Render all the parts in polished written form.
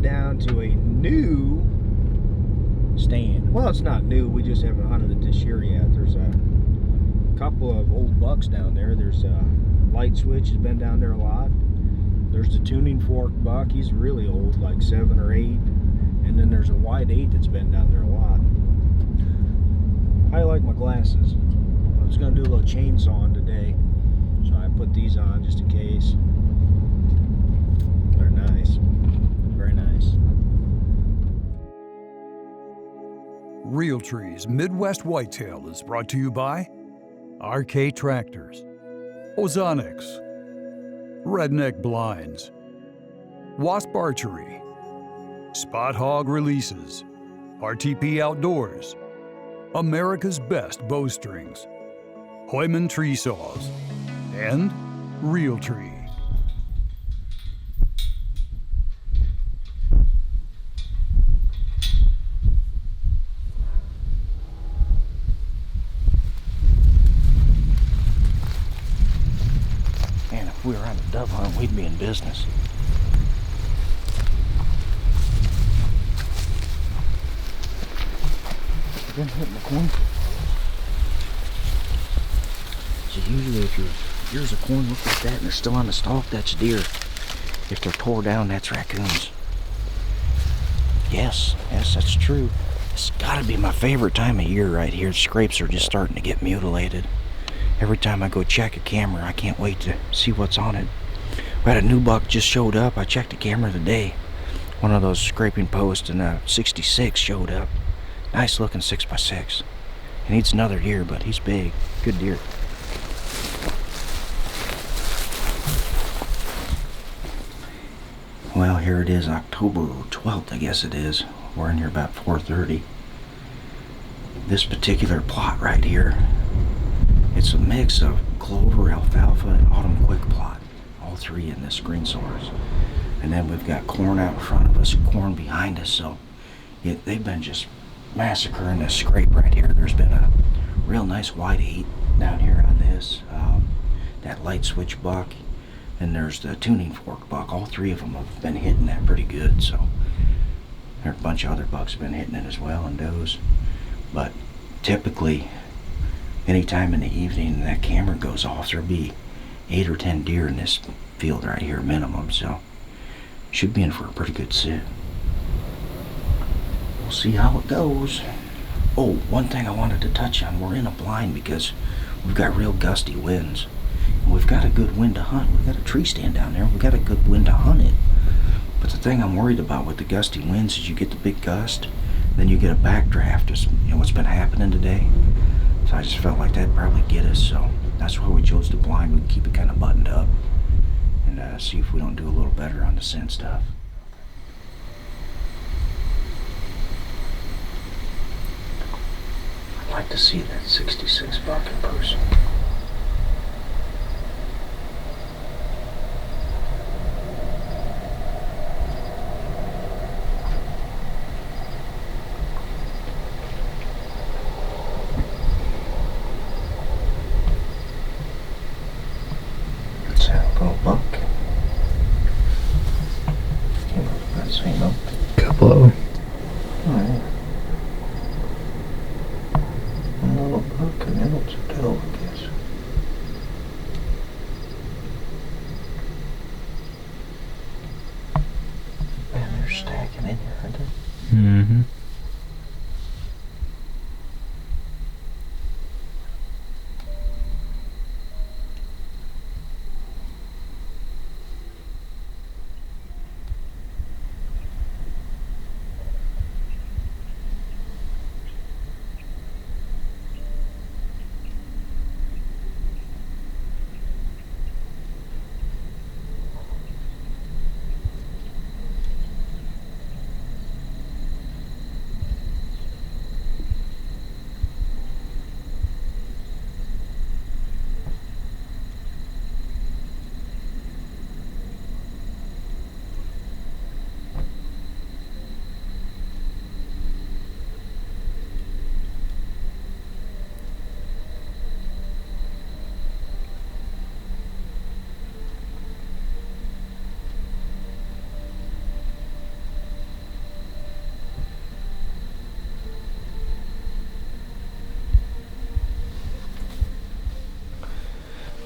down to a new stand. Well, it's not new. We just haven't hunted it this year yet. There's a couple of old bucks down there. There's a light switch has been down there a lot. There's the tuning fork buck. He's really old, like 7 or 8. And then there's a wide 8 that's been down there a lot. I like my glasses. I was going to do a little chainsawing today, so I put these on just in case. They're nice. Very nice. Realtree's Midwest Whitetail is brought to you by RK Tractors, Ozonics, Redneck Blinds, Wasp Archery, Spot Hog Releases, RTP Outdoors, America's Best Bowstrings, Hoyman Tree Saws, and Realtree. Man, if we were on a dove hunt, we'd be in business. Been hitting the corn. So usually if your ears of corn look like that and they're still on the stalk, that's deer. If they're tore down, that's raccoons. Yes, that's true. It's gotta be my favorite time of year right here. Scrapes are just starting to get mutilated. Every time I go check a camera, I can't wait to see what's on it. We had a new buck just showed up. I checked the camera today. One of those scraping posts and a 66 showed up. Nice looking 6x6. He needs another year, but he's big. Good deer. Well, here it is, October 12th, I guess it is. We're in here about 4:30. This particular plot right here, it's a mix of clover, alfalfa, and autumn quick plot. All three in this green source. And then we've got corn out in front of us and corn behind us, so they've been just massacring this scrape right here. There's been a real nice wide 8 down here on this, that light switch buck, and there's the tuning fork buck. All three of them have been hitting that pretty good, so there are a bunch of other bucks have been hitting it as well, and does. But typically anytime in the evening that camera goes off, there'll be 8 or 10 deer in this field right here minimum, so should be in for a pretty good sit. We'll see how it goes. Oh, one thing I wanted to touch on, we're in a blind because we've got real gusty winds. And we've got a good wind to hunt. We've got a tree stand down there. We've got a good wind to hunt it. But the thing I'm worried about with the gusty winds is you get the big gust, then you get a backdraft, just, you know, what's been happening today. So I just felt like that'd probably get us, so that's why we chose the blind. We can keep it kind of buttoned up and see if we don't do a little better on the scent stuff. I'd like to see that 66 buck in person. Let's have a little buck. Let's see, no. Couple of them. Alright. A little buck and then it's a doe, I guess. Man, they're stacking in here, aren't they? Mm-hmm.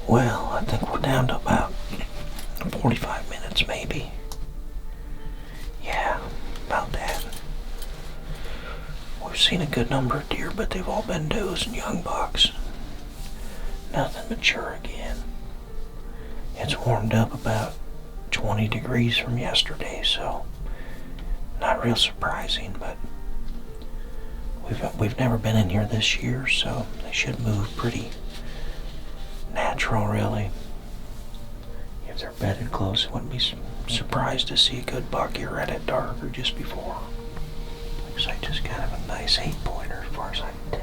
Well, I think we're down to about 45 minutes maybe. Yeah, about that. We've seen a good number of deer, but they've all been does and young bucks. Nothing mature again. It's warmed up about 20 degrees from yesterday, so not real surprising, but we've never been in here this year, so they should move pretty natural, really. If they're bedded close, I wouldn't be surprised to see a good buck here right at dark or just before. Looks like just kind of a nice 8-pointer as far as I can